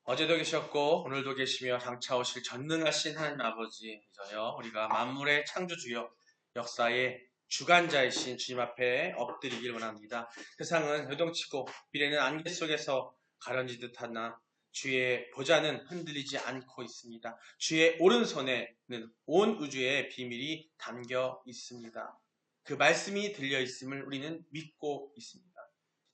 어제도 계셨고 오늘도 계시며 장차 오실 전능하신 하나님 아버지이셔요. 우리가 만물의 창조주요 역사의 주관자이신 주님 앞에 엎드리길 원합니다. 세상은 요동치고 미래는 안개 속에서 가려지듯 하나 주의 보좌는 흔들리지 않고 있습니다. 주의 오른손에는 온 우주의 비밀이 담겨 있습니다. 그 말씀이 들려 있음을 우리는 믿고 있습니다.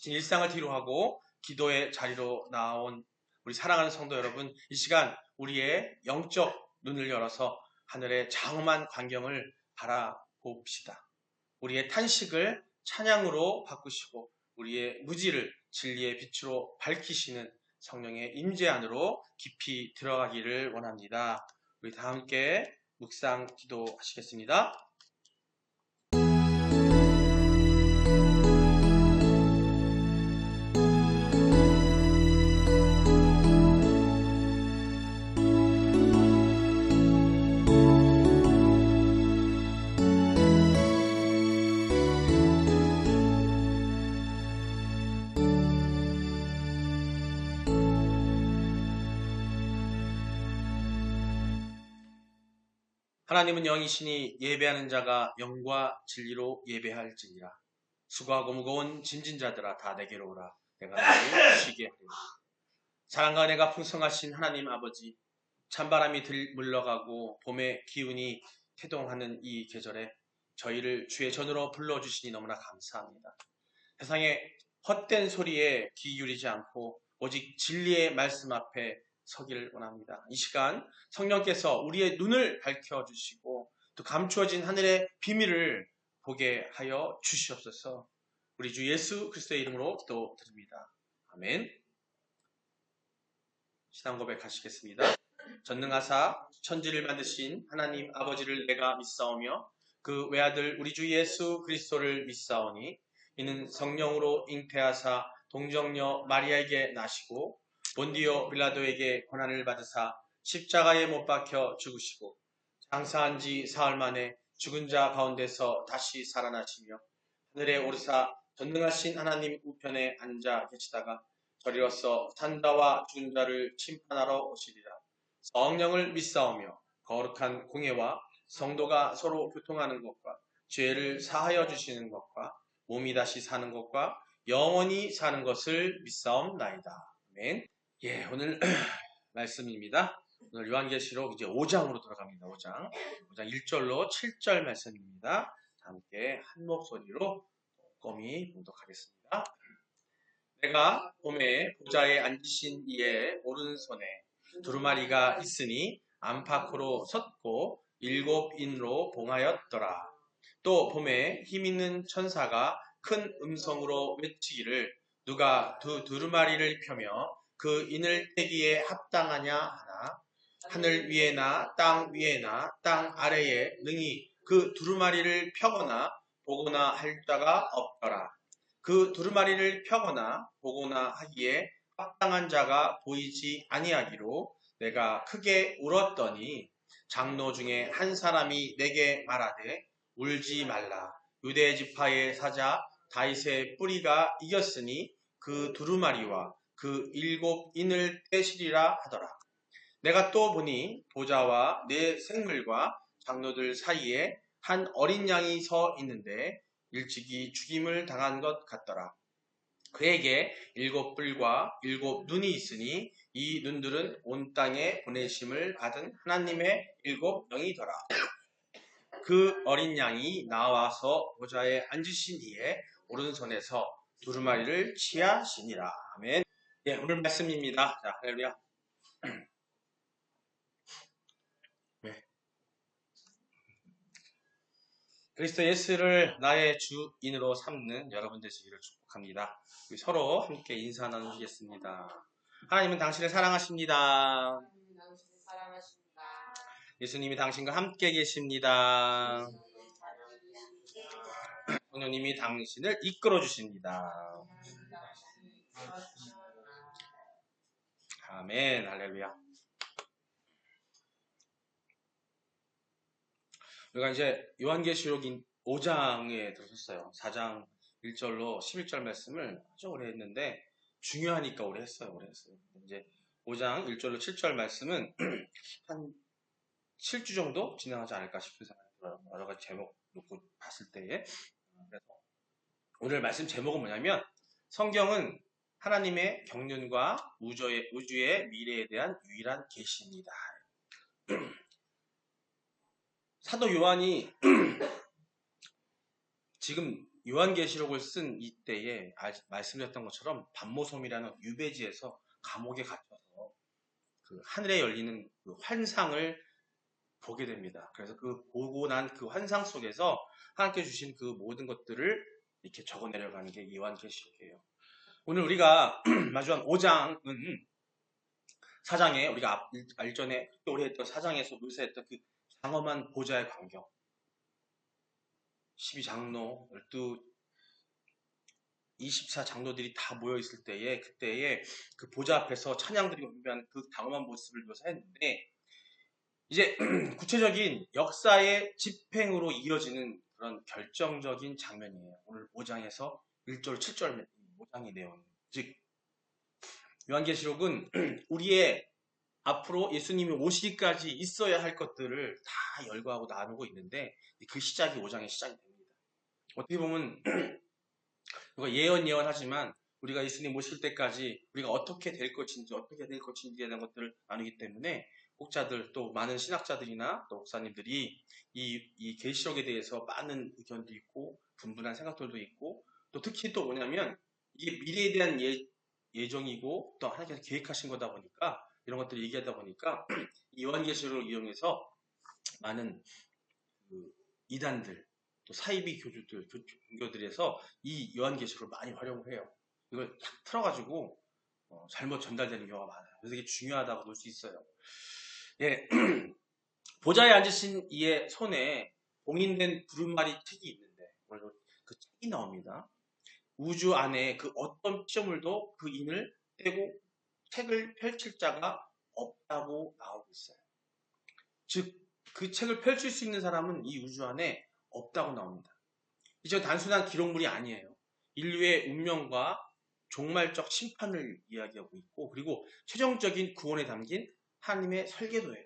일상을 뒤로하고 기도의 자리로 나온 우리 사랑하는 성도 여러분, 이 시간 우리의 영적 눈을 열어서 하늘의 장엄한 광경을 바라봅시다. 우리의 탄식을 찬양으로 바꾸시고 우리의 무지를 진리의 빛으로 밝히시는 성령의 임재 안으로 깊이 들어가기를 원합니다. 우리 다 함께 묵상 기도하시겠습니다. 하나님은 영이시니 예배하는 자가 영과 진리로 예배할지니라. 수고하고 무거운 짐진 자들아 다 내게로 오라. 내가 너를 쉬게 하리라. 사랑과 은혜가 풍성하신 하나님 아버지, 찬바람이 물러가고 봄의 기운이 태동하는 이 계절에 저희를 주의 전으로 불러주시니 너무나 감사합니다. 세상의 헛된 소리에 귀 기울이지 않고 오직 진리의 말씀 앞에 서기를 원합니다. 이 시간 성령께서 우리의 눈을 밝혀주시고 또 감추어진 하늘의 비밀을 보게 하여 주시옵소서. 우리 주 예수 그리스도의 이름으로 기도드립니다. 아멘. 신앙 고백하시겠습니다. 전능하사 천지를 만드신 하나님 아버지를 내가 믿사오며 그 외아들 우리 주 예수 그리스도를 믿사오니 이는 성령으로 잉태하사 동정녀 마리아에게 나시고 본디오 빌라도에게 고난을 받으사 십자가에 못 박혀 죽으시고 장사한 지 사흘 만에 죽은 자 가운데서 다시 살아나시며 하늘에 오르사 전능하신 하나님 우편에 앉아 계시다가 저리로서 산자와 죽은 자를 심판하러 오시리라. 성령을 믿사오며 거룩한 공예와 성도가 서로 교통하는 것과 죄를 사하여 주시는 것과 몸이 다시 사는 것과 영원히 사는 것을 믿사옵나이다. 아멘. 예, 오늘 말씀입니다. 오늘 요한계시록 이제 5장으로 들어갑니다. 5장 1절로 7절 말씀입니다. 함께 한 목소리로 꼼꼼히 봉독하겠습니다. 내가 봄에 보좌에 앉으신 이의 오른손에 두루마리가 있으니 안팎으로 섰고 7인으로 봉하였더라. 또 봄에 힘있는 천사가 큰 음성으로 외치기를 누가 두 두루마리를 펴며 그 인을 떼기에 합당하냐 하나 하늘 위에나 땅 위에나 땅 아래에 능히 그 두루마리를 펴거나 보거나 할 자가 없더라. 그 두루마리를 펴거나 보거나 하기에 합당한 자가 보이지 아니하기로 내가 크게 울었더니 장로 중에 한 사람이 내게 말하되 울지 말라. 유대 지파의 사자 다윗의 뿌리가 이겼으니 그 두루마리와 그 7인을 떼시리라 하더라. 내가 또 보니 보좌와 네 생물과 장로들 사이에 한 어린 양이 서 있는데 일찍이 죽임을 당한 것 같더라. 그에게 7뿔과 7눈이 있으니 이 눈들은 온 땅에 보내심을 받은 하나님의 7영이더라. 그 어린 양이 나와서 보좌에 앉으신 이에 오른손에서 두루마리를 취하시니라. 아멘. 예, 오늘 말씀입니다. 자, 할렐루야. 네. 그리스도 예수를 나의 주인으로 삼는 여러분 되시기를 축복합니다. 우리 서로 함께 인사 나누시겠습니다. 하나님은 당신을 사랑하십니다. 예수님이 당신과 함께 계십니다. 성령님이 당신을 이끌어 주십니다. 아멘. 할렐루야. 우리가 이제 요한계시록 5장에 들어섰어요. 4장 1절로 11절 말씀을 아주 오래 했는데 중요하니까 오래 했어요. 이제 5장 1절로 7절 말씀은 한 7주 정도 진행하지 않을까 싶은 생각이 들어요. 여러 가지 제목 놓고 봤을 때에. 그래서 오늘 말씀 제목은 뭐냐면 성경은 하나님의 경륜과 우주의 미래에 대한 유일한 계시입니다. 사도 요한이 지금 요한계시록을 쓴 이때에 말씀드렸던 것처럼 반모섬이라는 유배지에서 감옥에 갇혀서 그 하늘에 열리는 그 환상을 보게 됩니다. 그래서 그 보고 난 그 환상 속에서 하나님께 주신 그 모든 것들을 이렇게 적어 내려가는 게 요한계시록이에요. 오늘 우리가 마주한 5장은 4장에 우리가 알전에 오래 했던 4장에서 묘사했던 그 장엄한 보좌의 광경, 12장로, 24장로들이 다 모여있을 때에 그때에 그 보좌 앞에서 찬양드리고 경배하는 그 장엄한 모습을 묘사했는데 이제 구체적인 역사의 집행으로 이어지는 그런 결정적인 장면이에요. 오늘 5장에서 1절, 7절 5장의 내용. 즉 요한계시록은 우리의 앞으로 예수님이 오시기까지 있어야 할 것들을 다 열거하고 나누고 있는데 그 시작이 5장의 시작이 됩니다. 어떻게 보면 예언하지만 우리가 예수님 오실 때까지 우리가 어떻게 될 것인지에 대한 것들을 나누기 때문에 혹자들 또 많은 신학자들이나 또 목사님들이 이 계시록에 대해서 많은 의견도 있고 분분한 생각들도 있고 또 특히 또 뭐냐면 이게 미래에 대한 예정이고 또 하나님께서 계획하신 거다 보니까 이런 것들을 얘기하다 보니까 이 요한계시록을 이용해서 많은 그 이단들 또 사이비 교주들, 종교들에서 이 요한계시록을 많이 활용을 해요. 이걸 탁 틀어가지고 잘못 전달되는 경우가 많아요. 그래서 이게 중요하다고 볼 수 있어요. 예, 보좌에 앉으신 이의 손에 봉인된 두루마리 책이 있는데 그 책이 나옵니다. 우주 안에 그 어떤 피조물도 그 인을 떼고 책을 펼칠 자가 없다고 나오고 있어요. 즉, 그 책을 펼칠 수 있는 사람은 이 우주 안에 없다고 나옵니다. 이제 단순한 기록물이 아니에요. 인류의 운명과 종말적 심판을 이야기하고 있고 그리고 최종적인 구원에 담긴 하나님의 설계도예요.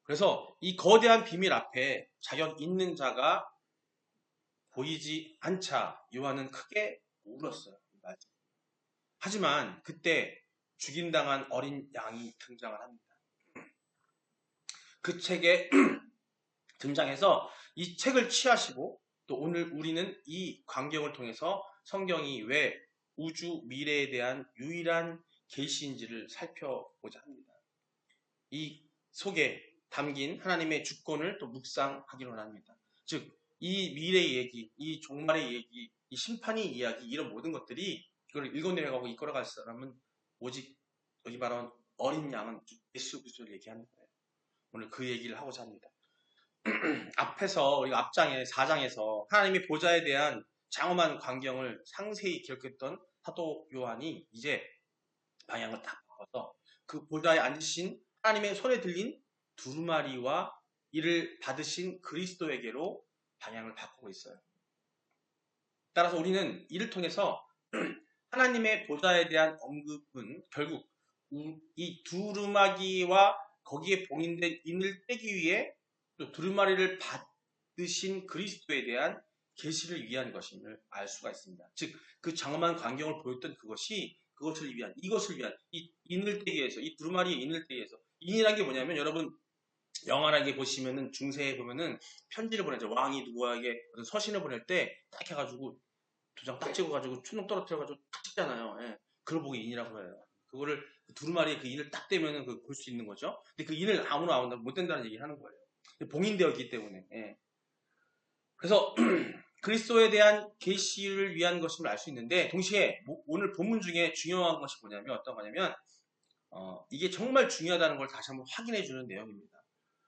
그래서 이 거대한 비밀 앞에 자격 있는 자가 보이지 않자 요한은 크게 울었어요. 하지만 그때 죽임당한 어린 양이 등장을 합니다. 그 책에 등장해서 이 책을 취하시고 또 오늘 우리는 이 광경을 통해서 성경이 왜 우주 미래에 대한 유일한 계시인지를 살펴보자 합니다. 이 속에 담긴 하나님의 주권을 또 묵상하기로 합니다. 즉, 이 미래의 얘기, 이 종말의 얘기, 이 심판의 이야기 이런 모든 것들이 이걸 읽어내려가고 이끌어갈 사람은 오직 여기 말하는 어린 양은 예수 그리스도를 얘기하는 거예요. 오늘 그 얘기를 하고자 합니다. 앞에서 우리가 앞장에 4장에서 하나님의 보좌에 대한 장엄한 광경을 상세히 기록했던 사도 요한이 이제 방향을 딱 바꿔서 그 보좌에 앉으신 하나님의 손에 들린 두루마리와 이를 받으신 그리스도에게로 방향을 바꾸고 있어요. 따라서 우리는 이를 통해서 하나님의 보좌에 대한 언급은 결국 이 두루마기와 거기에 봉인된 인을 떼기 위해 또 두루마리를 받으신 그리스도에 대한 계시를 위한 것임을 알 수가 있습니다. 즉, 그 장엄한 광경을 보였던 이것을 위한 이 인을 떼기 위해서, 이 두루마리의 인을 떼기 위해서. 인이란 게 뭐냐면 여러분 영화라게 보시면은 중세에 보면은 편지를 보내죠. 왕이 누구에게 어떤 서신을 보낼 때 딱 해가지고 도장 딱 찍어가지고 춘동 떨어뜨려가지고 딱 찍잖아요. 예. 그걸 보고 인이라고 해요. 그거를 두루마리에 그 인을 딱 떼면은 볼 수 있는 거죠. 근데 그 인을 아무나 못 뗀다는 얘기를 하는 거예요. 봉인되어 있기 때문에. 예. 그래서 그리스도에 대한 계시를 위한 것임을 알 수 있는데 동시에 오늘 본문 중에 중요한 것이 뭐냐면 어떤 거냐면 이게 정말 중요하다는 걸 다시 한번 확인해 주는 내용입니다.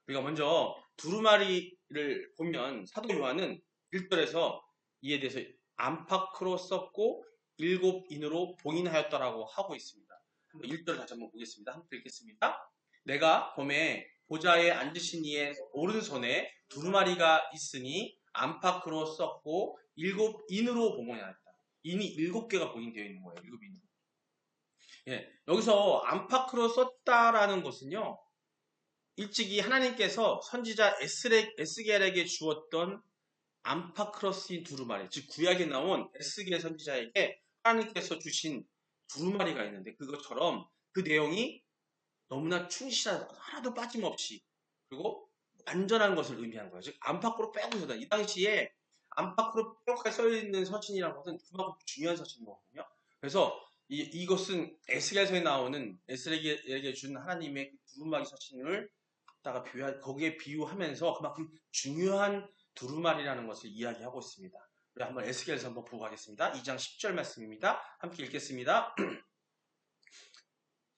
우리가 먼저 두루마리를 보면 사도 요한은 1절에서 이에 대해서 안팎으로 썼고 7인으로 봉인하였다라고 하고 있습니다. 1절 다시 한번 보겠습니다. 함께 읽겠습니다. 내가 봄에 보좌에 앉으신 이의 오른손에 두루마리가 있으니 안팎으로 썼고 7인으로 봉인하였다. 인이 7개가 봉인되어 있는 거예요. 7인으로. 예, 여기서 안팎으로 썼다라는 것은요. 일찍이 하나님께서 선지자 에스겔에게 주었던 안파크로스인 두루마리, 즉 구약에 나온 에스겔 선지자에게 하나님께서 주신 두루마리가 있는데 그것처럼 그 내용이 너무나 충실하다, 하나도 빠짐없이 그리고 완전한 것을 의미한 거예요. 즉 안팎으로 빼고서다. 이 당시에 안팎으로 빼곡하게 써있는 서신이라는 것은 그만큼 중요한 서신이거든요. 그래서 이것은 에스겔서에 나오는 에스겔에게 준 하나님의 두루마리 서신을 갖다가 거기에 비유하면서 그만큼 중요한 두루마리라는 것을 이야기하고 있습니다. 우리 한번 에스겔서 한번 보고 가겠습니다. 2장 10절 말씀입니다. 함께 읽겠습니다.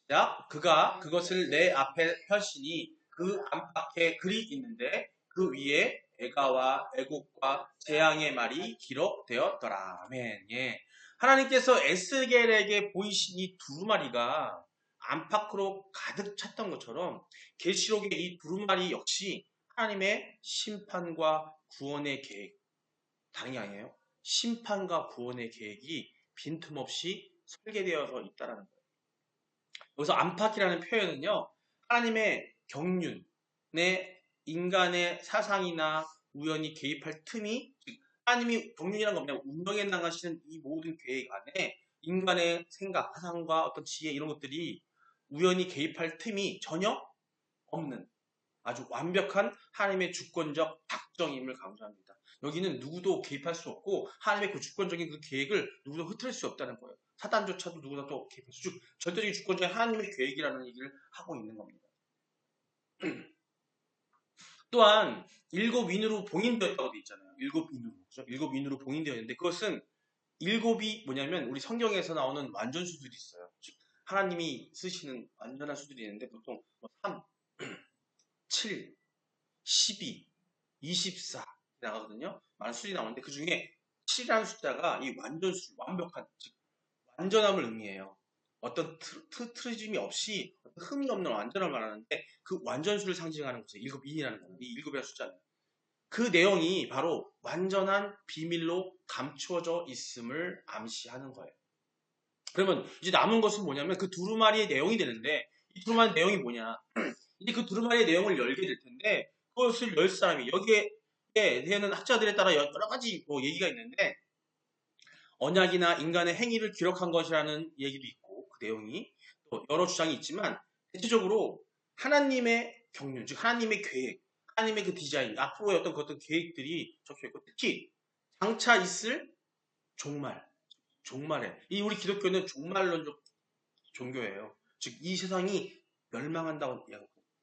자, 그가 그것을 내 앞에 펴시니 그 안팎에 글이 있는데 그 위에 애가와 애국과 재앙의 말이 기록되었더라. 아멘. 예. 하나님께서 에스겔에게 보이신 이 두루마리가 안팎으로 가득 찼던 것처럼 계시록의 이 두루마리 역시 하나님의 심판과 구원의 계획, 다른 게 아니에요. 심판과 구원의 계획이 빈틈없이 설계되어서 있다는 거예요. 여기서 안팎이라는 표현은요, 하나님의 경륜에 인간의 사상이나 우연히 개입할 틈이, 즉 하나님이 경륜이라는 건 그냥 운명에 나가시는 이 모든 계획 안에 인간의 생각, 사상과 어떤 지혜 이런 것들이 우연히 개입할 틈이 전혀 없는 아주 완벽한 하나님의 주권적 작정임을 강조합니다. 여기는 누구도 개입할 수 없고 하나님의 그 주권적인 그 계획을 누구도 흐트릴 수 없다는 거예요. 사단조차도 누구나 또 개입할 수, 즉 절대적인 주권적인 하나님의 계획이라는 얘기를 하고 있는 겁니다. 또한 일곱 인으로 봉인되었다고 되어 있잖아요. 일곱 인으로, 그렇죠? 일곱 인으로 봉인되어 있는데 그것은 일곱이 뭐냐면 우리 성경에서 나오는 완전수들이 있어요. 즉 하나님이 쓰시는 완전한 수들이 있는데 보통 3, 7, 12, 24 나가거든요. 많은 수들이 나오는데 그 중에 7이라는 숫자가 이 완전수, 완벽한, 즉 완전함을 의미해요. 어떤 트리즘이 없이 흠이 없는 완전함을 말하는데 그 완전수를 상징하는 거죠. 일곱인이라는 거는 이 일곱이라는 숫자는. 그 내용이 바로 완전한 비밀로 감추어져 있음을 암시하는 거예요. 그러면 이제 남은 것은 뭐냐면 그 두루마리의 내용이 되는데 이 두루마리 내용이 뭐냐? 이제 그 두루마리의 내용을 열게 될 텐데 그것을 열 사람이 여기에 대해는 학자들에 따라 여러 가지 얘기가 있는데 언약이나 인간의 행위를 기록한 것이라는 얘기도 있고 그 내용이 또 여러 주장이 있지만 대체적으로 하나님의 경륜, 즉 하나님의 계획, 하나님의 그 디자인, 앞으로의 어떤 계획들이 적혀있고 특히 장차 있을 종말에 이 우리 기독교는 종말론적 종교예요. 즉 이 세상이 멸망한다고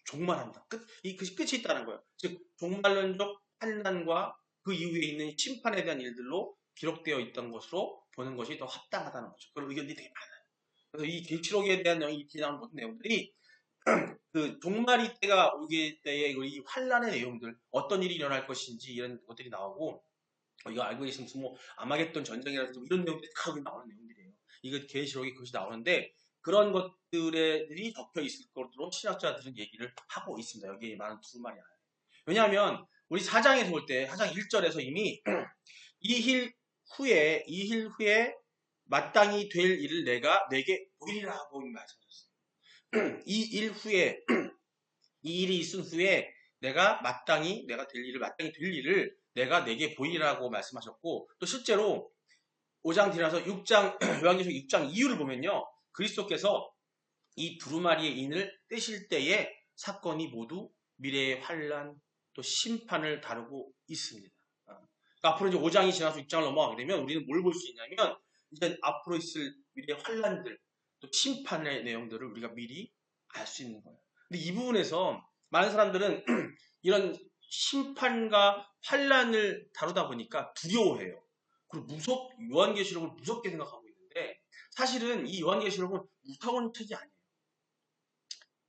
종말한다. 끝이 있다는 거예요. 즉 종말론적 환난과 그 이후에 있는 심판에 대한 일들로 기록되어 있던 것으로 보는 것이 더 합당하다는 거죠. 그런 의견들이 되게 많아요. 그래서 이 계시록에 대한 내용이 나온 모든 내용들이 그 종말이 때가 오게 때의 이 환란의 내용들, 어떤 일이 일어날 것인지 이런 것들이 나오고 이거 알고 계시면 뭐 아마겟돈 전쟁이라든지 이런 내용들이 다 나오는 내용들이에요. 이거 계시록에 그것이 나오는데 그런 것들이 적혀 있을 것으로 신학자들은 얘기를 하고 있습니다. 여기에 많은 두루마리 안에. 왜냐하면 우리 4장에서 볼 때 4장 1절에서 이미 이 일 후에 마땅히 될 일을 내가 내게 보이리라고 말씀하셨어요. 이 일 후에 이 일이 있은 후에 내가 마땅히 될 일을 내가 내게 보이리라고 말씀하셨고 또 실제로 5장 뒤라서 6장 요한계시록 6장 이유를 보면요. 그리스도께서 이 두루마리의 인을 떼실 때의 사건이 모두 미래의 환란 또 심판을 다루고 있습니다. 그러니까 앞으로 이제 5장이 지나서 6장을 넘어가게 되면 우리는 뭘 볼 수 있냐면 이제 앞으로 있을 미래의 환란들 또 심판의 내용들을 우리가 미리 알 수 있는 거예요. 근데 이 부분에서 많은 사람들은 이런 심판과 환란을 다루다 보니까 두려워해요. 그리고 요한계시록을 무섭게 생각하고 있는데 사실은 이 요한계시록은 무서운 책이 아니에요.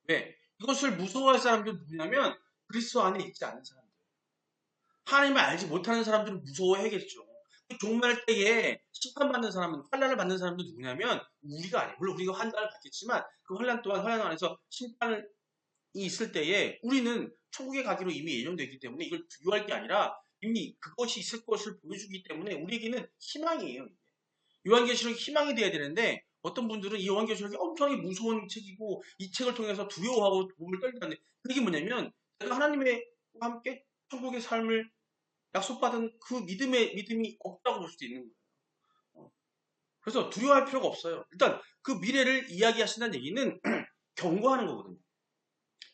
왜? 이것을 무서워할 사람들은 누구냐면 그리스도 안에 있지 않은 사람들. 하나님을 알지 못하는 사람들은 무서워해야겠죠. 종말 때에 심판받는 사람은, 환란을 받는 사람도 누구냐면 우리가 아니에요. 물론 우리가 환란을 받겠지만 그 환란 또한 환란 안에서 심판이 있을 때에 우리는 천국에 가기로 이미 예정되어 있기 때문에 이걸 두려워할 게 아니라 이미 그것이 있을 것을 보여주기 때문에 우리에게는 희망이에요. 요한계시록이 희망이 돼야 되는데 어떤 분들은 이 요한계시록이 엄청나게 무서운 책이고 이 책을 통해서 두려워하고 몸을 떨리는데 그게 뭐냐면 내가 하나님과 함께 천국의 삶을 약속받은 그 믿음이 없다고 볼 수도 있는 거예요. 그래서 두려워할 필요가 없어요. 일단 그 미래를 이야기하신다는 얘기는 경고하는 거거든요.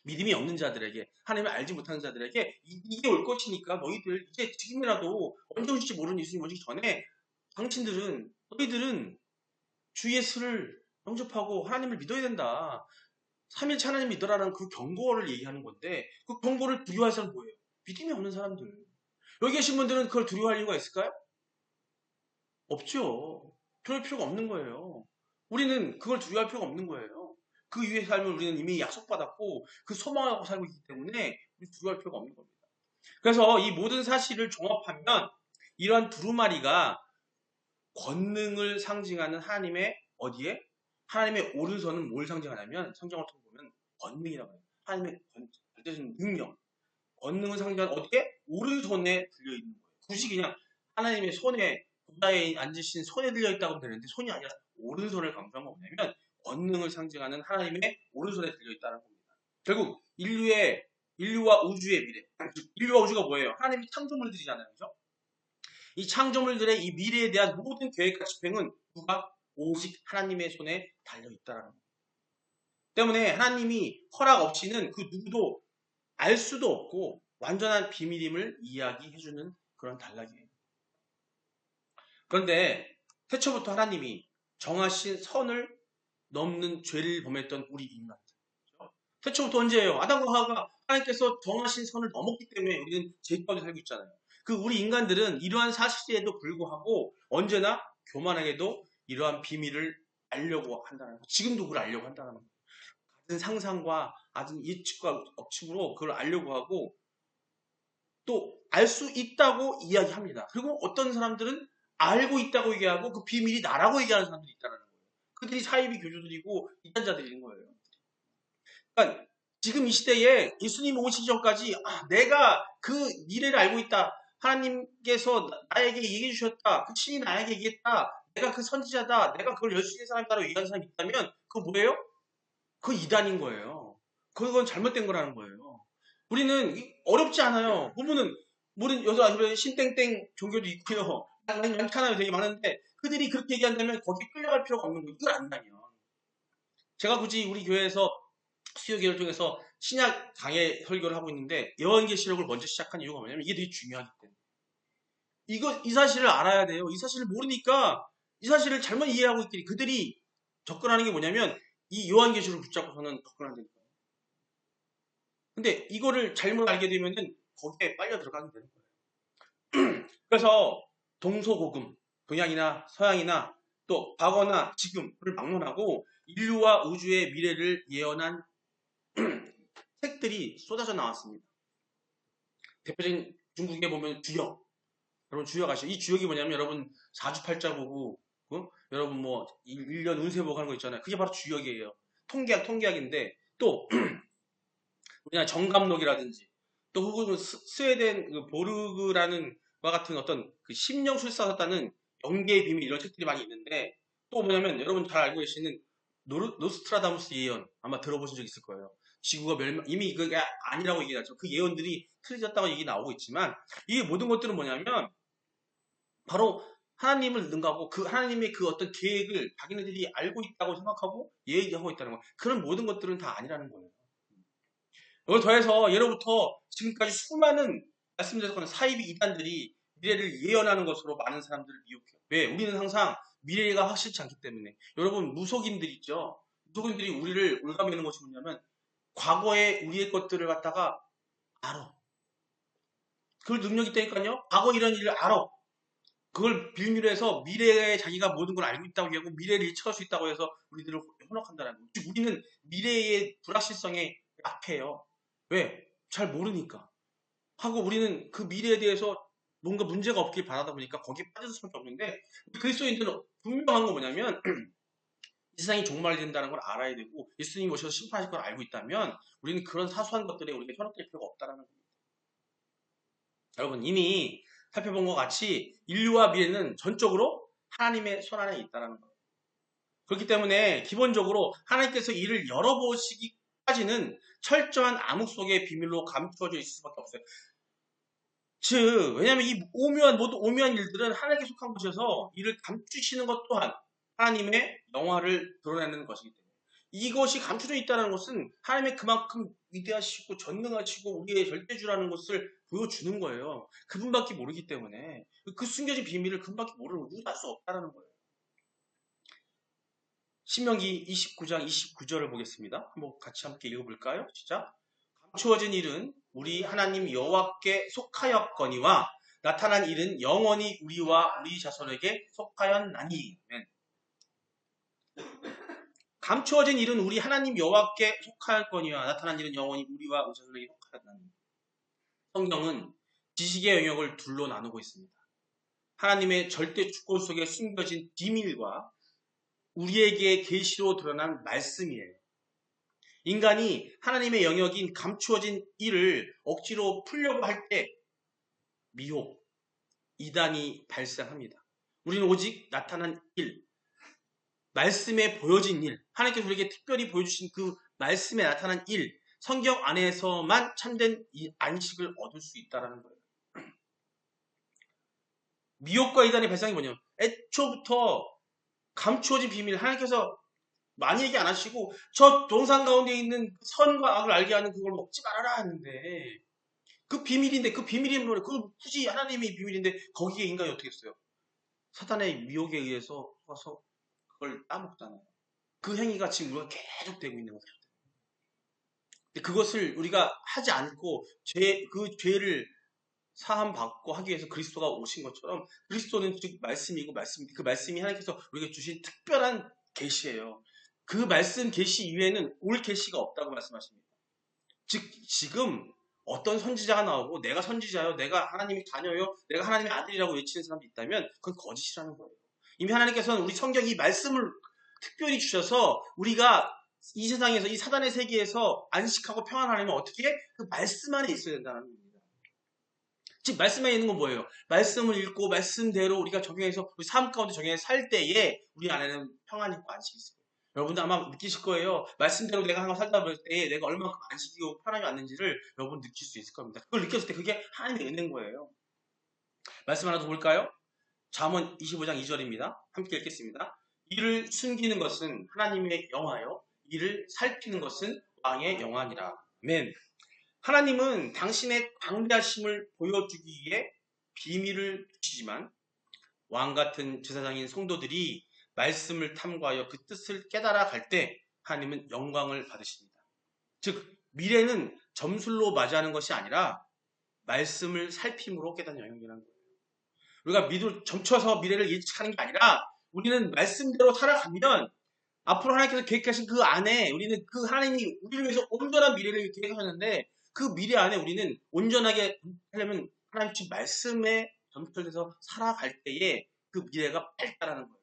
믿음이 없는 자들에게, 하나님을 알지 못하는 자들에게 이게 올 것이니까 너희들 이제 지금이라도 언제 오실지 모르는 예수님 오시기 전에 너희들은 주 예수를 영접하고 하나님을 믿어야 된다. 3일째 하나님 믿어라는 그 경고를 얘기하는 건데 그 경고를 두려워할 사람은 뭐예요? 믿음이 없는 사람들. 여기 계신 분들은 그걸 두려워할 이유가 있을까요? 없죠. 두려울 필요가 없는 거예요. 우리는 그걸 두려워할 필요가 없는 거예요. 그 이후의 삶을 우리는 이미 약속받았고 그 소망하고 살고 있기 때문에 우리 두려워할 필요가 없는 겁니다. 그래서 이 모든 사실을 종합하면 이러한 두루마리가 권능을 상징하는 하나님의 어디에? 하나님의 오른손은 뭘 상징하냐면 성경을 통해 보면 권능이라고 해요. 하나님의 뜻은 능력. 권능을 상징하는 어디에? 오른손에 들려있는 거예요. 굳이 그냥 하나님의 손에 보좌에 앉으신 손에 들려있다고 하면 되는데 손이 아니라 오른손을 강조한 건 뭐냐면 권능을 상징하는 하나님의 오른손에 들려있다는 겁니다. 결국 인류와 우주의 미래. 인류와 우주가 뭐예요? 하나님의 창조물들이잖아요. 그죠? 이 창조물들의 이 미래에 대한 모든 계획과 집행은 누가? 오직 하나님의 손에 달려있다라는 겁니다. 때문에 하나님이 허락 없이는 그 누구도 알 수도 없고 완전한 비밀임을 이야기해주는 그런 단락이에요. 그런데 태초부터 하나님이 정하신 선을 넘는 죄를 범했던 우리 인간들. 태초부터 언제예요? 아담과 하와가 하나님께서 정하신 선을 넘었기 때문에 우리는 죄 가운데 살고 있잖아요. 그 우리 인간들은 이러한 사실에도 불구하고 언제나 교만하게도 이러한 비밀을 알려고 한다는 거. 지금도 그걸 알려고 한다는 거. 같은 상상과 같은 예측과 억측으로 그걸 알려고 하고 또 알 수 있다고 이야기합니다. 그리고 어떤 사람들은 알고 있다고 얘기하고 그 비밀이 나라고 얘기하는 사람들이 있다는 거예요. 그들이 사이비 교주들이고 이단자들인 거예요. 그러니까 지금 이 시대에 예수님 오시기 전까지 내가 그 미래를 알고 있다. 하나님께서 나에게 얘기해 주셨다. 그 신이 나에게 얘기했다. 내가 그 선지자다. 내가 그걸 열 수 있는 사람이다라고 얘기하는 사람이 있다면 그거 뭐예요? 그거 이단인 거예요. 그건 잘못된 거라는 거예요. 우리는 어렵지 않아요. 보면은 모든 여자 신땡땡 종교도 있고요. 많잖아요. 되게 많은데 그들이 그렇게 얘기한다면 거기에 끌려갈 필요가 없는 거예요. 이걸 안다면. 제가 굳이 우리 교회에서 수요기를 통해서 신약 강해 설교를 하고 있는데 요한계시록을 먼저 시작한 이유가 뭐냐면 이게 되게 중요하기 때문에 이 사실을 알아야 돼요. 이 사실을 모르니까 이 사실을 잘못 이해하고 있더니 그들이 접근하는 게 뭐냐면 이 요한계시록을 붙잡고서는 접근한다니까요. 근데 이거를 잘못 알게 되면은 거기에 빨려 들어가게 되는 거예요. 그래서 동서고금, 동양이나 서양이나 또 과거나 지금을 막론하고 인류와 우주의 미래를 예언한 책들이 쏟아져 나왔습니다. 대표적인 중국에 보면 주역. 여러분 주역 아시죠? 이 주역이 뭐냐면 여러분 사주팔자 보고 여러분 뭐 1년 운세 보고 하는 거 있잖아요. 그게 바로 주역이에요. 통계학인데 또 우리나라 정감록이라든지 또 혹은 스웨덴 그 보르그라는 과 같은 어떤 그 심령술사였다는 영계의 비밀 이런 책들이 많이 있는데 또 뭐냐면 여러분 잘 알고 계시는 노스트라다무스 예언 아마 들어보신 적 있을 거예요. 지구가 이미 그게 아니라고 얘기하죠. 그 예언들이 틀려졌다고 얘기 나오고 있지만 이 모든 것들은 뭐냐면 바로 하나님을 능가하고 그 하나님의 그 어떤 계획을 자기네들이 알고 있다고 생각하고 얘기하고 있다는 거. 그런 모든 것들은 다 아니라는 거예요. 이걸 더해서 예로부터 지금까지 수많은 말씀드렸던 사이비 이단들이 미래를 예언하는 것으로 많은 사람들을 미혹해요. 왜? 우리는 항상 미래가 확실치 않기 때문에. 여러분 무속인들 있죠? 무속인들이 우리를 올가매는 것이 뭐냐면 과거에 우리의 것들을 갖다가 알아. 그걸 능력이 있다니까요. 과거 이런 일을 알아. 그걸 빌미로 해서 미래에 자기가 모든 걸 알고 있다고 얘기하고 미래를 예측할 수 있다고 해서 우리들을 현혹한다는 거예요. 즉 우리는 미래의 불확실성에 약해요. 왜? 잘 모르니까. 하고 우리는 그 미래에 대해서 뭔가 문제가 없길 바라다 보니까 거기에 빠질 수밖에 없는데 그리스도인들은 분명한 건 뭐냐면 이 세상이 종말이 된다는 걸 알아야 되고 예수님이 오셔서 심판하실 걸 알고 있다면 우리는 그런 사소한 것들에 우리가 현혹될 필요가 없다는 겁니다. 여러분 이미 살펴본 것 같이 인류와 미래는 전적으로 하나님의 손 안에 있다는 거예요. 그렇기 때문에 기본적으로 하나님께서 이를 열어보시기까지는 철저한 암흑 속의 비밀로 감추어져 있을 수밖에 없어요. 즉, 왜냐하면 이 모두 오묘한 일들은 하나님께 속한 것이어서 이를 감추시는 것 또한 하나님의 영화를 드러내는 것이기 때문에 이것이 감춰져 있다는 것은 하나님의 그만큼 위대하시고 전능하시고 우리의 절대주라는 것을 보여주는 거예요. 그분밖에 모르기 때문에 그 숨겨진 비밀을 그분밖에 모르는 우리가 알 수 없다는 거예요. 신명기 29장 29절을 보겠습니다. 한번 같이 함께 읽어볼까요? 시작. 감추어진 일은 우리 하나님 여호와께 속하였거니와 나타난 일은 영원히 우리와 우리 자손에게 속하였나니. 감추어진 일은 우리 하나님 여호와께 속하였거니와 나타난 일은 영원히 우리와 우리 자손에게 속하였나니. 성경은 지식의 영역을 둘로 나누고 있습니다. 하나님의 절대 주권 속에 숨겨진 비밀과 우리에게 계시로 드러난 말씀이에요. 인간이 하나님의 영역인 감추어진 일을 억지로 풀려고 할 때 미혹, 이단이 발생합니다. 우리는 오직 나타난 일, 말씀에 보여진 일, 하나님께서 우리에게 특별히 보여주신 그 말씀에 나타난 일, 성경 안에서만 참된 이 안식을 얻을 수 있다는 거예요. 미혹과 이단의 발상이 뭐냐면 애초부터 감추어진 비밀, 하나님께서 많이 얘기 안 하시고 저 동산 가운데 있는 선과 악을 알게 하는 그걸 먹지 말아라 하는데 그 비밀인데 그 비밀이 뭐래? 그 굳이 하나님의 비밀인데 거기에 인간이 어떻게 했어요? 사탄의 미혹에 의해서 와서 그걸 따먹잖아요. 그 행위가 지금 우리가 계속 되고 있는 거죠. 그것을 우리가 하지 않고 그 죄를 사함받고 하기 위해서 그리스도가 오신 것처럼 그리스도는 즉 말씀이고 그 말씀이 하나님께서 우리에게 주신 특별한 계시예요. 그 말씀 계시 이외에는 올 계시가 없다고 말씀하십니다. 즉 지금 어떤 선지자가 나오고 내가 선지자요, 내가 하나님의 자녀요, 내가 하나님의 아들이라고 외치는 사람이 있다면 그건 거짓이라는 거예요. 이미 하나님께서는 우리 성경 이 말씀을 특별히 주셔서 우리가 이 세상에서 이 사단의 세계에서 안식하고 평안하려면 어떻게 해? 그 말씀 안에 있어야 된다는 겁니다. 즉 말씀 안에 있는 건 뭐예요? 말씀을 읽고 말씀대로 우리가 적용해서 우리 삶 가운데 적용해서 살 때에 우리 안에는 평안이 있고 안식이 있어요. 여러분도 아마 느끼실 거예요. 말씀대로 내가 하나 살다 볼 때 내가 얼마나 안식이고 편함이 왔는지를 여러분 느낄 수 있을 겁니다. 그걸 느꼈을 때 그게 하나님의 은혜인 거예요. 말씀 하나 더 볼까요? 잠언 25장 2절입니다. 함께 읽겠습니다. 이를 숨기는 것은 하나님의 영화요, 이를 살피는 것은 왕의 영화니라. 아멘. 하나님은 당신의 광대하심을 보여주기 위해 비밀을 주시지만 왕 같은 제사장인 성도들이 말씀을 탐구하여 그 뜻을 깨달아 갈 때 하나님은 영광을 받으십니다. 즉 미래는 점술로 맞이하는 것이 아니라 말씀을 살핌으로 깨닫는 영역이라는 거예요. 우리가 점쳐서 미래를 예측하는 게 아니라 우리는 말씀대로 살아가면 앞으로 하나님께서 계획하신 그 안에 우리는 그 하나님이 우리를 위해서 온전한 미래를 계획하셨는데 그 미래 안에 우리는 온전하게 하려면 하나님 주신 말씀에 점철돼서 살아갈 때에 그 미래가 밝다라는 거예요.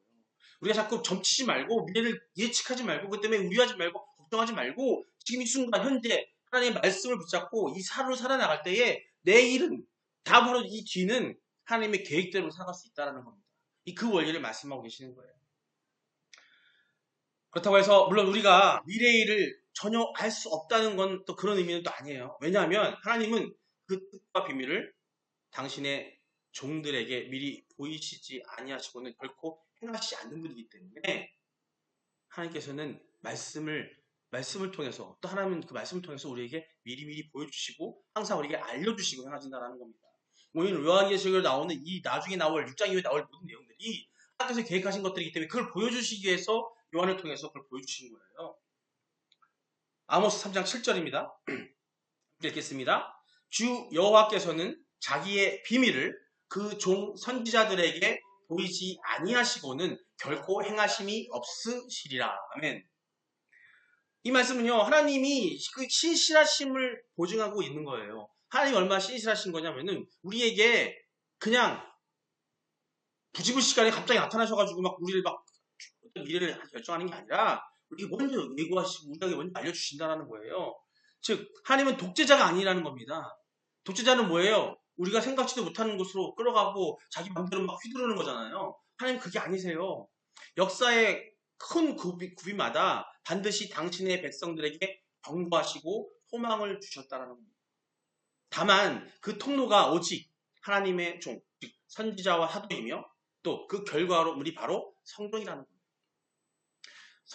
우리가 자꾸 점치지 말고 미래를 예측하지 말고 그 때문에 우려하지 말고 걱정하지 말고 지금 이 순간 현재 하나님의 말씀을 붙잡고 이 하루를 살아나갈 때에 내일은 다음으로 이 뒤는 하나님의 계획대로 살아갈 수 있다는 겁니다. 그 원리를 말씀하고 계시는 거예요. 그렇다고 해서 물론 우리가 미래의 일을 전혀 알 수 없다는 건 또 그런 의미는 또 아니에요. 왜냐하면 하나님은 그 뜻과 비밀을 당신의 종들에게 미리 보이시지 아니하시고는 결코 행하시지 않는 분이기 때문에 하나님께서는 말씀을 통해서 또 하나님은 그 말씀을 통해서 우리에게 미리미리 보여주시고 항상 우리에게 알려주시고 행하신다는 겁니다. 오늘 요한계시록에 나오는 이 나중에 나올 6장 이후에 나올 모든 내용들이 하나님께서 계획하신 것들이기 때문에 그걸 보여주시기 위해서 요한을 통해서 그걸 보여주신 거예요. 아모스 3장 7절입니다. 읽겠습니다. 주 여호와께서는 자기의 비밀을 그 종 선지자들에게 보이지 아니하시고는 결코 행하심이 없으시리라. 아멘. 이 말씀은요, 하나님이 그 신실하심을 보증하고 있는 거예요. 하나님이 얼마나 신실하신 거냐면은 우리에게 그냥 부지불 시간에 갑자기 나타나셔가지고 막 우리를 막 미래를 결정하는 게 아니라 우리에게 먼저 예고하시고 우리에게 먼저 알려주신다는 거예요. 즉 하나님은 독재자가 아니라는 겁니다. 독재자는 뭐예요? 우리가 생각지도 못하는 곳으로 끌어가고 자기 마음대로 막 휘두르는 거잖아요. 하나님 그게 아니세요. 역사의 큰 구비마다 반드시 당신의 백성들에게 경고하시고 소망을 주셨다는 겁니다. 다만 그 통로가 오직 하나님의 종, 즉 선지자와 사도이며 또 그 결과물이 바로 성경이라는 겁니다.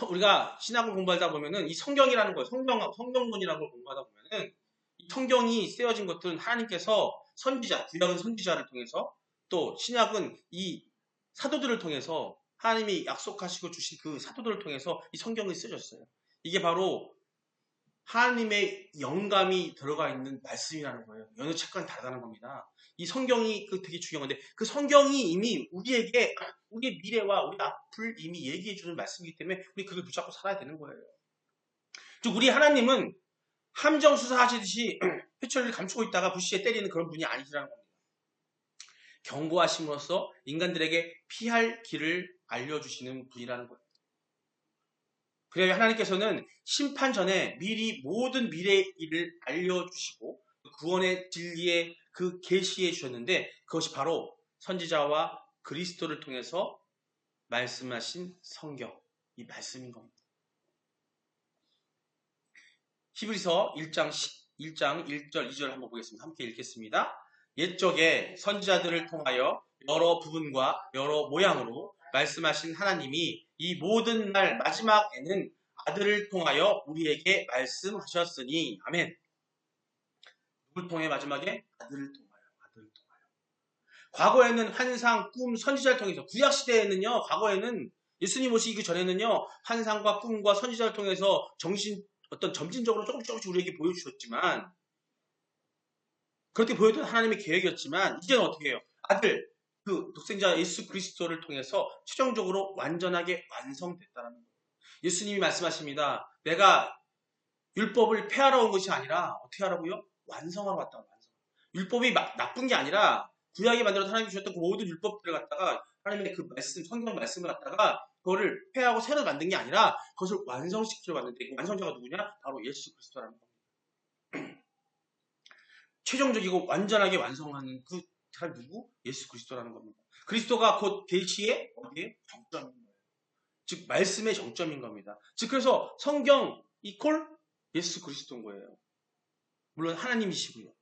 우리가 신학을 공부하다 보면은 이 성경이라는 거예요. 성경론이라는 걸 공부하다 보면은 이 성경이 쓰여진 것들은 하나님께서 선지자, 구약은 선지자를 통해서 또 신약은 이 사도들을 통해서 하나님이 약속하시고 주신 그 사도들을 통해서 이 성경이 쓰여졌어요. 이게 바로 하나님의 영감이 들어가 있는 말씀이라는 거예요. 여느 책과는 다르다는 겁니다. 이 성경이 되게 중요한 건데 그 성경이 이미 우리에게 우리의 미래와 우리 앞을 이미 얘기해 주는 말씀이기 때문에 우리 그걸 붙잡고 살아야 되는 거예요. 즉 우리 하나님은 함정 수사하시듯이 회초리를 감추고 있다가 불시에 때리는 그런 분이 아니시라는 겁니다. 경고하심으로써 인간들에게 피할 길을 알려주시는 분이라는 거예요. 그래야 하나님께서는 심판 전에 미리 모든 미래의 일을 알려주시고 구원의 진리의 그 계시해 주셨는데 그것이 바로 선지자와 그리스도를 통해서 말씀하신 성경, 이 말씀인 겁니다. 히브리서 1장 1절 2절 한번 보겠습니다. 함께 읽겠습니다. 옛적에 선지자들을 통하여 여러 부분과 여러 모양으로 말씀하신 하나님이 이 모든 날 마지막에는 아들을 통하여 우리에게 말씀하셨으니 아멘. 누굴 통해 마지막에? 아들을 통하여. 과거에는 환상, 꿈, 선지자를 통해서 구약시대에는요. 과거에는 예수님 오시기 전에는요. 환상과 꿈과 선지자를 통해서 어떤 점진적으로 조금씩 우리에게 보여주셨지만 그렇게 보여준 하나님의 계획이었지만 이제는 어떻게 해요? 아들, 그 독생자 예수 그리스도를 통해서 최종적으로 완전하게 완성됐다는 거예요. 예수님이 말씀하십니다. 내가 율법을 폐하러 온 것이 아니라 어떻게 하라고요? 완성하러 왔다고. 율법이 나쁜 게 아니라 구약에 만들어서 하나님이 주셨던 그 모든 율법들을 갖다가 하나님의 그 말씀, 성경 말씀을 갖다가 그거를 폐하고 새로 만든 게 아니라 그것을 완성시키려 왔는데 그 완성자가 누구냐? 바로 예수 그리스도라는 겁니다. 최종적이고 완전하게 완성하는 그 사람 누구? 예수 그리스도라는 겁니다. 그리스도가 곧 계시의 어디에? 정점인 거예요. 즉 말씀의 정점인 겁니다. 즉 그래서 성경 이퀄 예수 그리스도인 거예요. 물론 하나님이시고요.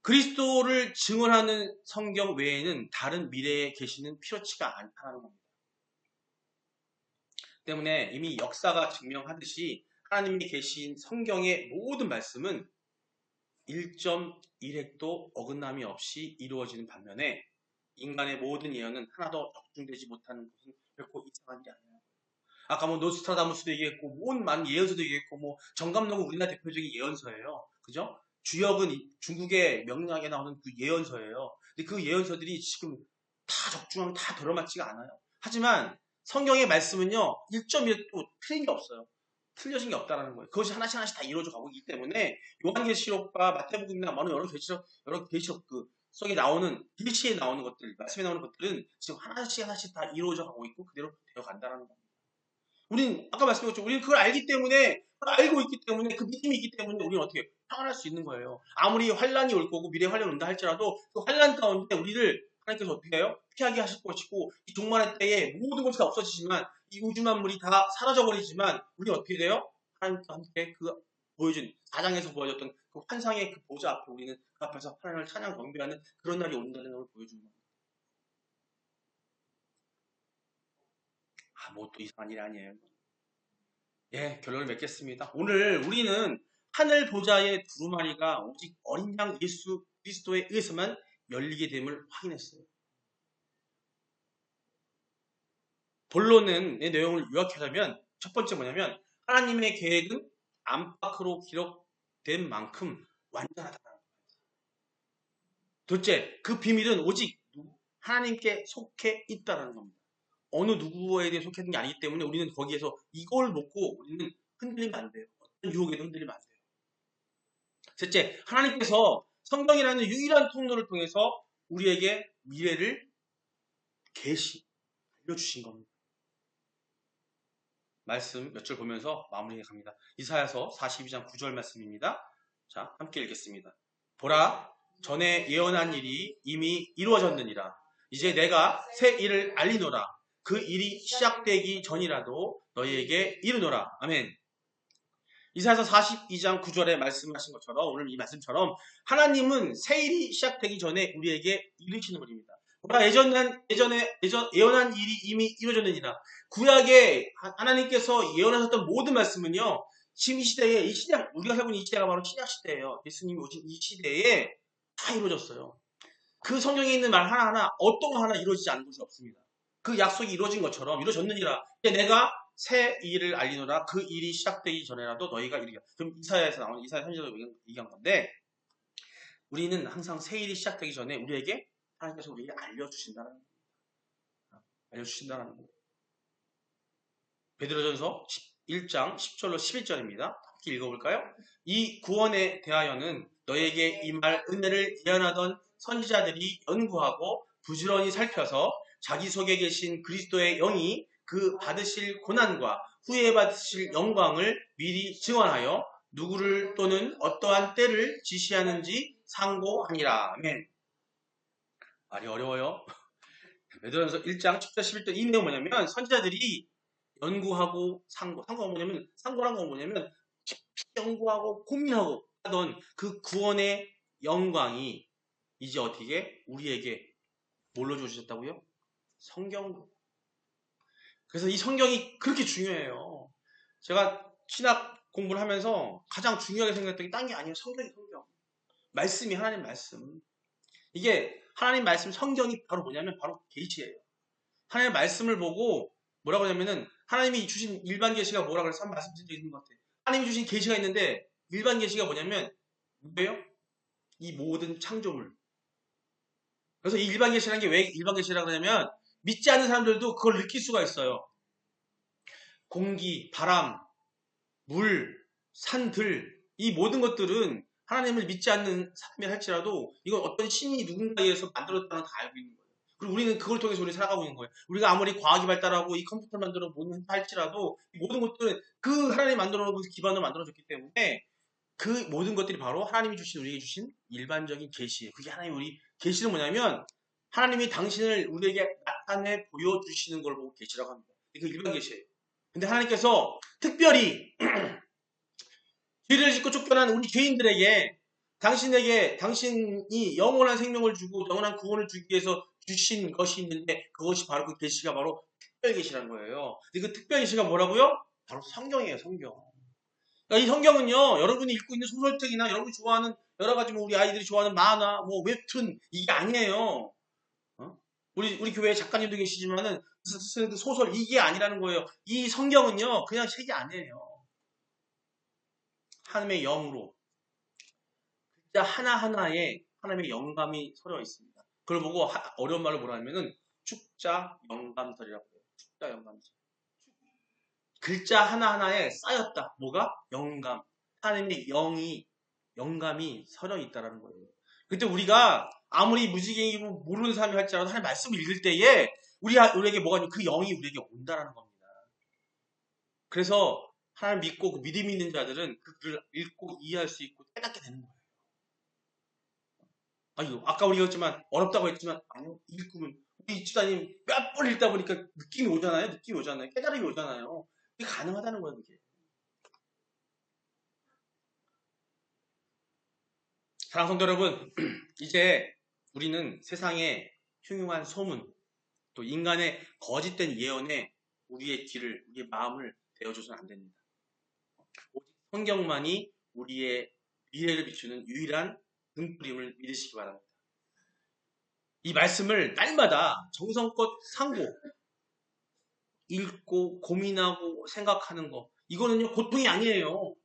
그리스도를 증언하는 성경 외에는 다른 미래에 계시는 필요치가 않다는 겁니다. 때문에 이미 역사가 증명하듯이 하나님이 계신 성경의 모든 말씀은 1.1획도 어긋남이 없이 이루어지는 반면에 인간의 모든 예언은 하나도 적중되지 못하는 것은 결코 이상한 게 아니에요. 아까 뭐 노스트라다무스도 얘기했고 많은 예언서도 얘기했고 뭐 정감록은 우리나라 대표적인 예언서예요. 그죠? 주역은 중국의 명량에 나오는 그 예언서예요. 근데 그 예언서들이 지금 다 적중하면 다 들어맞지가 않아요. 하지만 성경의 말씀은요 1.1도 틀린 게 없어요. 틀려진 게 없다는 거예요. 그것이 하나씩 다 이루어져 가고 있기 때문에 요한계시록과 마태복음이나 많은 여러 계시록 그 속에 나오는 계시에 나오는 것들, 말씀에 나오는 것들은 지금 하나씩 다 이루어져 가고 있고 그대로 되어 간다는 겁니다. 우린 아까 말씀드렸죠. 우리는 그걸 알기 때문에 알고 있기 때문에 그 믿음이 있기 때문에 우리는 어떻게 평안할 수 있는 거예요. 아무리 환란이 올 거고 미래 환란이 온다 할지라도 그 환란 가운데 우리를 하나님께서 어떻게 해요? 피하게 하실 것이고 이 종말의 때에 모든 것이 다 없어지지만 이 우주 만물이 다 사라져 버리지만 우리는 어떻게 돼요? 하나님과 함께 그 보여준 4장에서 보여줬던 그 환상의 그 보좌 앞에 우리는 그 앞에서 하나님을 찬양 경배하는 그런 날이 온다는 걸 보여주는 겁니다. 뭐 또 이상한 일이 아니에요. 예, 결론을 맺겠습니다. 오늘 우리는 하늘 보좌의 두루마리가 오직 어린 양 예수 그리스도에 의해서만 열리게 됨을 확인했어요. 본론의 내용을 요약하자면 첫 번째 뭐냐면 하나님의 계획은 안팎으로 기록된 만큼 완전하다는 겁니다. 둘째, 그 비밀은 오직 하나님께 속해 있다는 겁니다. 어느 누구에 대해 속해 있는 게 아니기 때문에 우리는 거기에서 이걸 놓고 우리는 흔들리면 안 돼요. 어떤 유혹에도 흔들리면 안 돼요. 셋째, 하나님께서 성경이라는 유일한 통로를 통해서 우리에게 미래를 알려주신 겁니다. 말씀 몇 절 보면서 마무리해 갑니다. 이사야서 42장 9절 말씀입니다. 자, 함께 읽겠습니다. 보라, 전에 예언한 일이 이미 이루어졌느니라. 이제 내가 새 일을 알리노라. 그 일이 시작되기 전이라도 너희에게 이르노라. 아멘. 이사야서 42장 9절에 말씀하신 것처럼 오늘 이 말씀처럼 하나님은 새 일이 시작되기 전에 우리에게 이르시는 것입니다. 우리가 예전에 예언한 일이 이미 이루어졌느니라. 구약에 하나님께서 예언하셨던 모든 말씀은요. 지금 이 시대에 이 신약 우리가 살고 있는 이 시대가 바로 신약 시대예요. 예수님이 오신 이 시대에 다 이루어졌어요. 그 성경에 있는 말 하나하나 어떤 거 하나 이루어지지 않은 것이 없습니다. 그 약속이 이루어진 것처럼 이루어졌느니라. 내가 새 일을 알리노라. 그 일이 시작되기 전에라도 너희가 이르라. 그럼 이사야에서 나오는 이사야 선지자도 얘기한 건데 우리는 항상 새 일이 시작되기 전에 우리에게 하나님께서 우리에게 알려주신다는 거예요. 알려주신다는 거예요. 베드로전서 1장 10절로 11절입니다. 함께 읽어볼까요? 이 구원에 대하여는 너에게 이 말 은혜를 예언하던 선지자들이 연구하고 부지런히 살펴서 자기 속에 계신 그리스도의 영이 그 받으실 고난과 후에 받으실 영광을 미리 증언하여 누구를 또는 어떠한 때를 지시하는지 상고하니라. 아멘. 말이 어려워요. 베드로전서 1장 10절 11절 이 내용 뭐냐면 선지자들이 연구하고 상고가 뭐냐면 상고란 건 뭐냐면 깊이 연구하고 고민하고 하던 그 구원의 영광이 이제 어떻게 우리에게 뭘로 주셨다고요? 성경. 그래서 이 성경이 그렇게 중요해요. 제가 신학 공부를 하면서 가장 중요하게 생각했던 게 딴 게 아니에요. 성경. 말씀이 하나님 말씀. 이게 하나님 말씀 성경이 바로 뭐냐면 바로 계시예요. 하나님 말씀을 보고 뭐라고 하냐면은 하나님이 주신 일반 계시가 뭐라 그래서 한번 말씀드린 적 있는 것 같아요. 하나님이 주신 계시가 있는데 일반 계시가 뭐냐면 뭐예요? 이 모든 창조물. 그래서 이 일반 계시라는 게 왜 일반 계시라고 하냐면 믿지 않는 사람들도 그걸 느낄 수가 있어요. 공기, 바람, 물, 산들 이 모든 것들은 하나님을 믿지 않는 사람이 할지라도 이건 어떤 신이 누군가에 의해서 만들었다는 걸 다 알고 있는 거예요. 그리고 우리는 그걸 통해서 우리 살아가고 있는 거예요. 우리가 아무리 과학이 발달하고 이 컴퓨터를 만들어 보는 할지라도 이 모든 것들은 그 하나님이 만들어 놓은 기반으로 만들어졌기 때문에 그 모든 것들이 바로 하나님이 주신 우리에게 주신 일반적인 계시예요. 그게 하나님 우리 계시는 뭐냐면 하나님이 당신을 우리에게 나타내 보여주시는 걸 보고 계시라고 합니다. 그 일반 계시예요. 근데 하나님께서 특별히 죄를 짓고 쫓겨난 우리 죄인들에게 당신이 영원한 생명을 주고 영원한 구원을 주기 위해서 주신 것이 있는데 그것이 바로 그 계시가 바로 특별 계시라는 거예요. 근데 그 특별 계시가 뭐라고요? 바로 성경이에요, 성경. 그러니까 이 성경은요, 여러분이 읽고 있는 소설책이나 여러분이 좋아하는 여러 가지 뭐 우리 아이들이 좋아하는 만화, 뭐 웹툰 이게 아니에요. 우리 교회에 작가님도 계시지만은 그 소설 이게 아니라는 거예요. 이 성경은요, 그냥 책이 아니에요. 하나님의 영으로 글자 하나하나에 하나님의 영감이 서려 있습니다. 그걸 보고 어려운 말을 뭐라 하면은 축자 영감설이라고 해요. 축자 영감설. 글자 하나하나에 쌓였다. 뭐가? 영감. 하나님의 영감이 서려 있다라는 거예요. 그때 우리가 아무리 무지개이고 모르는 사람이 할지라도 하나님 말씀을 읽을 때에 우리에게 뭐가 있는 그 영이 우리에게 온다라는 겁니다. 그래서 하나님 믿고 그 믿음 있는 자들은 그 글을 읽고 이해할 수 있고 깨닫게 되는 거예요. 아까 우리가 했지만 어렵다고 했지만 아니요. 읽으면 우리 집사님 몇 번 읽다 보니까 느낌이 오잖아요. 깨달음이 오잖아요. 그게 가능하다는 거예요. 그게. 사랑하는 성도 여러분, 이제 우리는 세상의 흉흉한 소문 또 인간의 거짓된 예언에 우리의 귀를, 우리의 마음을 대어줘서는 안 됩니다. 오직 성경만이 우리의 미래를 비추는 유일한 등불임을 믿으시기 바랍니다. 이 말씀을 날마다 정성껏 상고 읽고 고민하고 생각하는 거 이거는요 고통이 아니에요.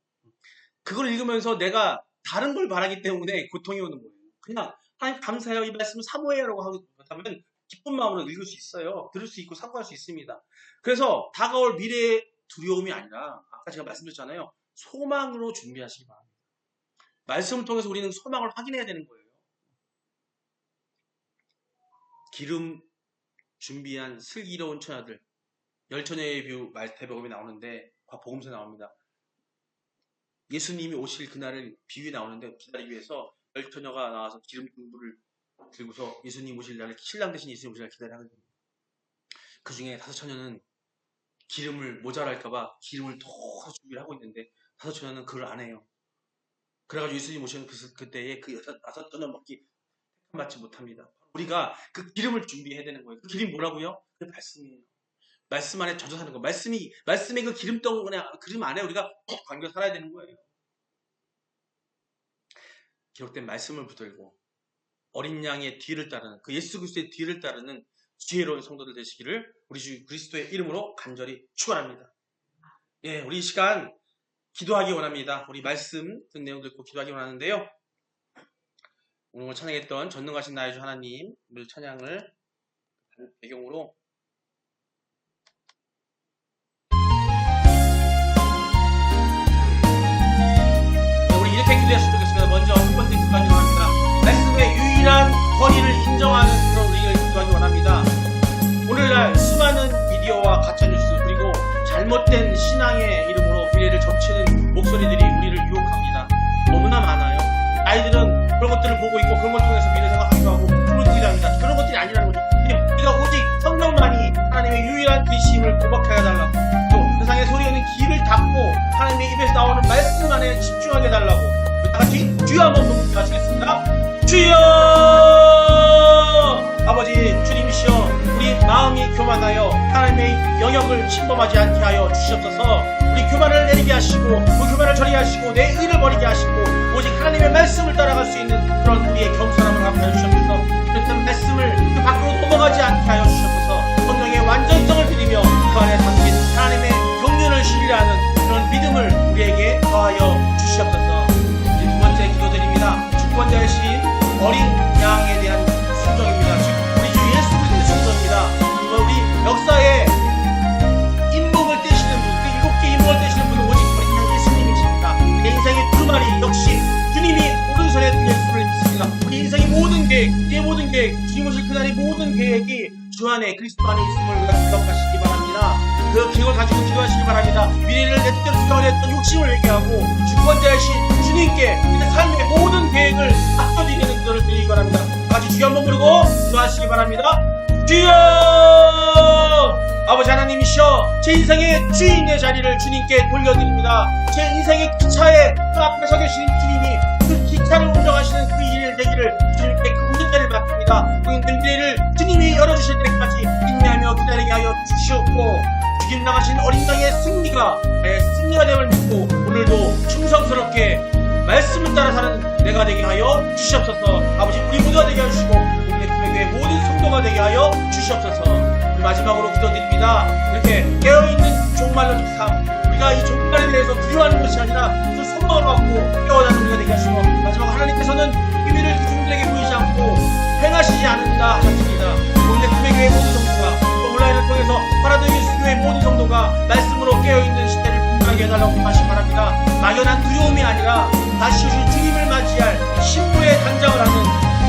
그걸 읽으면서 내가 다른 걸 바라기 때문에 고통이 오는 거예요. 그냥 하나님 감사해요. 이 말씀 사모해요라고 하면 기쁜 마음으로 읽을 수 있어요. 들을 수 있고 상고할 수 있습니다. 그래서 다가올 미래의 두려움이 아니라 아까 제가 말씀드렸잖아요. 소망으로 준비하시기 바랍니다. 말씀을 통해서 우리는 소망을 확인해야 되는 거예요. 기름 준비한 슬기로운 처녀들 열처녀의 뷰 말태복음이 나오는데 복음서에 나옵니다. 예수님이 오실 그날을 비유에 나오는데 기다리기 위해서 열처녀가 나와서 기름 등불을 들고서 예수님 오실 날을 신랑 대신 예수님 오실 날 기다리는 겁니다. 그 중에 다섯 처녀는 기름을 모자랄까봐 기름을 더 준비를 하고 있는데 다섯 처녀는 그걸 안 해요. 그래가지고 예수님 오시는 그때에 그 다섯 처녀 먹기 받지 못합니다. 우리가 그 기름을 준비해야 되는 거예요. 그 기름이 뭐라고요? 그 말씀이에요. 말씀 안에 젖어 사는 거. 말씀의 그 기름 덩어리, 기름 안에 우리가 푹 담겨 살아야 되는 거예요. 기록된 말씀을 붙들고 어린 양의 뒤를 따르는, 그 예수 그리스도의 뒤를 따르는 지혜로운 성도들 되시기를 우리 주 그리스도의 이름으로 간절히 축원합니다. 예, 우리 이 시간 기도하기 원합니다. 우리 말씀 듣는 내용 듣고 기도하기 원하는데요. 오늘 찬양했던 전능하신 나의 주 하나님을 찬양을 배경으로 우리 이렇게 기도했으면 좋겠습니다. 먼저 첫 번째 기도하기 원합니다. 말씀의 유일한 권위를 인정하는 그런 우리를 기도하기 원합니다. 오늘날 수많은 미디어와 가짜뉴스 그리고 잘못된 신앙의 이름으로 미래를 점치는 목소리들이 우리를 유혹합니다. 너무나 많아요. 아이들은 그런 것들을 보고 있고 그런 것 통해서 미래 생각하기도 하고 꿈을 합니다. 그런 것들이 아니라는 거죠. 우리가 오직 성령만이 하나님의 유일한 계시임을 고백하게 해달라고, 또 세상의 소리에는 귀를 닫고 하나님의 입에서 나오는 말씀만에 집중하게 해달라고. 다같이 주여 한번 부르시겠습니다. 주여! 아버지 주님이시여, 우리 마음이 교만하여 하나님의 영역을 침범하지 않게 하여 주시옵소서. 우리 교만을 내리게 하시고 우리 교만을 처리게 하시고 내 의를 버리게 하시고 오직 하나님의 말씀을 따라갈 수 있는 그런 우리의 겸손함을 갖게 하여 주시옵소서. 그렇다면 말씀을 그 밖으로 넘어가지 않게 하여 주시옵소서. 성령의 완전성을 드리며 그 안에 담긴 하나님의 경륜을 신뢰하는 그런 믿음을 우리에게 더하여 주시옵소서. 이제 두 번째 기도드립니다. 주권자이신 어린 양에 대한 순종입니다. 우리 주 예수 그리스도의 순종입니다. 우리 역사에 인목을 떼시는 분, 그 7개 인목을 떼시는 분은 오직 어린 양 예수님이십니다. 내 인생의 두루마리 역시 주님이 오른손에 예수를 믿습니다. 우리 인생의 모든 계획, 내 모든 계획, 주님 오실 그날의 모든 계획이 주 안에 그리스도 안에 있음을 우리가 기억하시기 바랍니다. 그 기억을 가지고 기도하시기 바랍니다. 미래를 내 뜻대로 주장하였던 욕심을 회개하고 주권자이신 주님께 삶의 모든 계획을 맡겨드리는 기도를 드리기 바랍니다. 같이 주여 한번 부르고 기도하시기 바랍니다. 주여! 아버지 하나님이시여, 제 인생의 주인의 자리를 주님께 돌려드립니다. 제 인생의 기차에 그 앞에 서 계신 주님이 그 기차를 운전하시는 그 일 되기를 주님께 그 운전자를 맡깁니다. 그분들 미래를 주님이 열어주실 때까지 인내하며 기다리게 하여 주시옵고, 죽임 나가신 어린 양의 승리가 됨을 믿고 오늘도 충성스럽게 말씀을 따라 사는 내가 되게 하여 주시옵소서. 아버지 우리 모두가 되게 하시고 우리 교회 모든 성도가 되게 하여 주시옵소서. 마지막으로 기도드립니다. 이렇게 깨어있는 종말론 삶, 우리가 이 종말에 대해서 두려워하는 것이 아니라 그 소망을 갖고 깨어나는 우리가 되게 하시고, 마지막으로 하나님께서는 비밀을 그 종들에게 보이지 않고 행하시지 않는다 하셨습니다. 오늘 교회 모든 성도가 또 온라인을 통해서 파라드 예수교회 모든 성도가 말씀으로 깨어있는 시대를 분명하게 해달라고 하시 바랍니다. 막연한 두려움이 아니라 다시 오실 주님을 맞이할 신부의 단장을 하는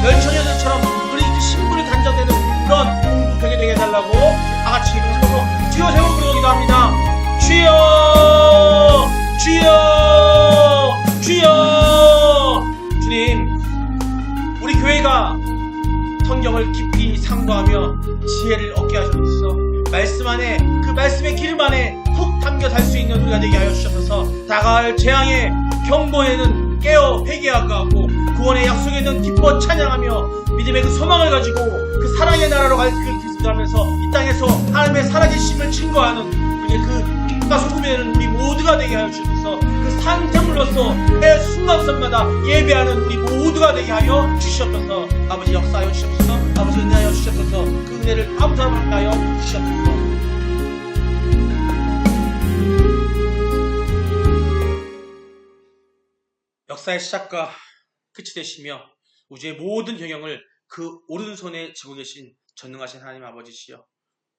열처녀들처럼 우리 그 신부를 단장되는 그런 공동체가 되게 해달라고 다같이 이름으로 주여 세 번 부르기도 합니다. 주여! 주여! 주여! 주님, 우리 교회가 성경을 깊이 상고하며 지혜를 얻게 하셔서 말씀 안에 그 말씀의 기름 안에 푹 담겨 살 수 있는 우리가 되게 하여 주셔서 다가올 재앙의 경고에는 깨어 회개하고 하고 구원의 약속에는 기뻐 찬양하며 믿음의 그 소망을 가지고 그 사랑의 나라로 갈 길을 기도하면서 이 땅에서 하나님의 살아계심을 증거하는 우리의 그 빛과 소금에는 우리 모두가 되게 하여 주셔서 그 산태물로서 매 순간순간마다 예배하는 우리 모두가 되게 하여 주시옵소서. 아버지 역사하여 주시옵소서. 아버지 은혜하여 주시옵소서. 그 은혜를 다음 사람한테 하여 주시옵소서. 역사의 시작과 끝이 되시며 우주의 모든 경영을 그 오른손에 쥐고 계신 전능하신 하나님 아버지시여,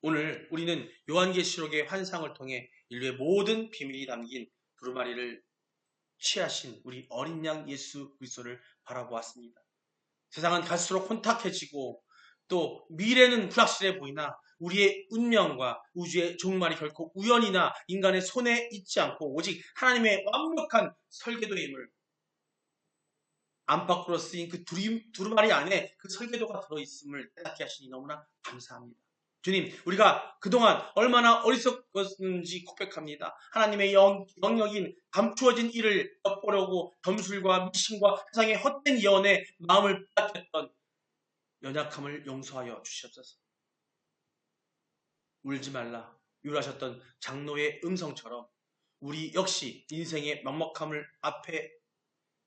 오늘 우리는 요한계시록의 환상을 통해 인류의 모든 비밀이 담긴 두루마리를 취하신 우리 어린 양 예수 그리스도를 바라보았습니다. 세상은 갈수록 혼탁해지고 또 미래는 불확실해 보이나 우리의 운명과 우주의 종말이 결코 우연이나 인간의 손에 있지 않고 오직 하나님의 완벽한 설계도의 힘을 안팎으로 쓰인 그 두루마리 안에 그 설계도가 들어있음을 깨닫게 하시니 너무나 감사합니다. 주님, 우리가 그동안 얼마나 어리석었는지 고백합니다. 하나님의 영역인 감추어진 일을 엿보려고 점술과 미신과 세상의 헛된 예언에 마음을 빼앗겼던 연약함을 용서하여 주시옵소서. 울지 말라 유라하셨던 장로의 음성처럼 우리 역시 인생의 막막함을 앞에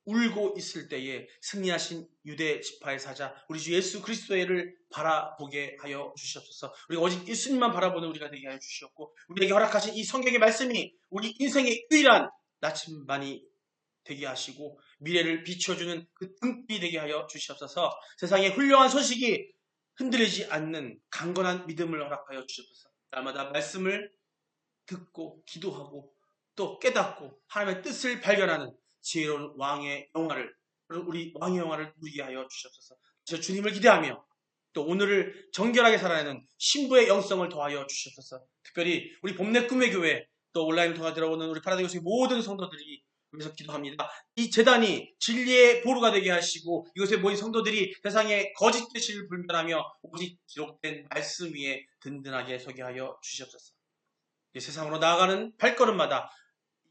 울고 있을 때에 승리하신 유대 지파의 사자 우리 주 예수 그리스도를 바라보게 하여 주시옵소서. 우리가 오직 예수님만 바라보는 우리가 되게 하여 주시옵고 우리에게 허락하신 이 성경의 말씀이 우리 인생의 유일한 나침반이 되게 하시고 미래를 비춰주는 그 등불이 되게 하여 주시옵소서. 세상의 훌륭한 소식이 흔들리지 않는 강건한 믿음을 허락하여 주시옵소서. 날마다 말씀을 듣고 기도하고 또 깨닫고 하나님의 뜻을 발견하는 지혜로운 왕의 영화를 우리 왕의 영화를 누리게 하여 주시옵소서. 저 주님을 기대하며 또 오늘을 정결하게 살아내는 신부의 영성을 더하여 주시옵소서. 특별히 우리 봄내 꿈의 교회 또 온라인을 통해 들어오는 우리 파라다이스의 모든 성도들이 위해서 기도합니다. 이 제단이 진리의 보루가 되게 하시고 이곳에 모인 성도들이 세상에 거짓 계시를 불면하며 오직 기록된 말씀 위에 든든하게 서게 하여 주시옵소서. 이 세상으로 나아가는 발걸음마다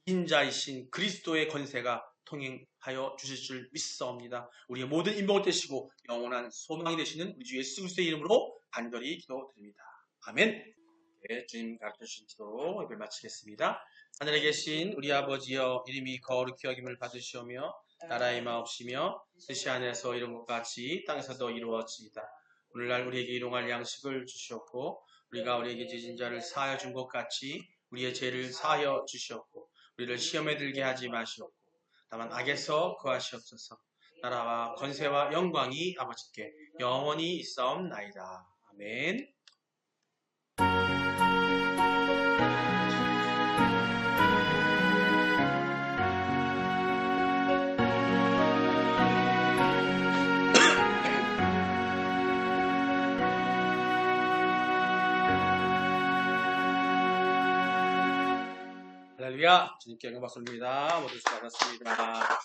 인자이신 그리스도의 권세가 통행하여 주실 줄 믿사옵니다. 우리의 모든 인복을 되시고 영원한 소망이 되시는 우리 주 예수 그리스도의 이름으로 간절히 기도드립니다. 아멘. 네, 주님 가르쳐주신 기도로 예배를 마치겠습니다. 하늘에 계신 우리 아버지여 이름이 거룩히 여김을 받으시오며 나라의 마옵시며 뜻이 하늘에서 이룬 것 같이 땅에서도 이루어지이다. 오늘날 우리에게 일용할 양식을 주시옵고 우리가 우리에게 지진 자를 사하여 준 것 같이 우리의 죄를 사하여 주시옵고 우리를 시험에 들게 하지 마시옵고 다만 악에서 구하시옵소서. 나라와 권세와 영광이 아버지께 영원히 있사옵나이다. 아멘. 할렐루야. 주님께 영광 받습니다. 모두 수고하셨습니다.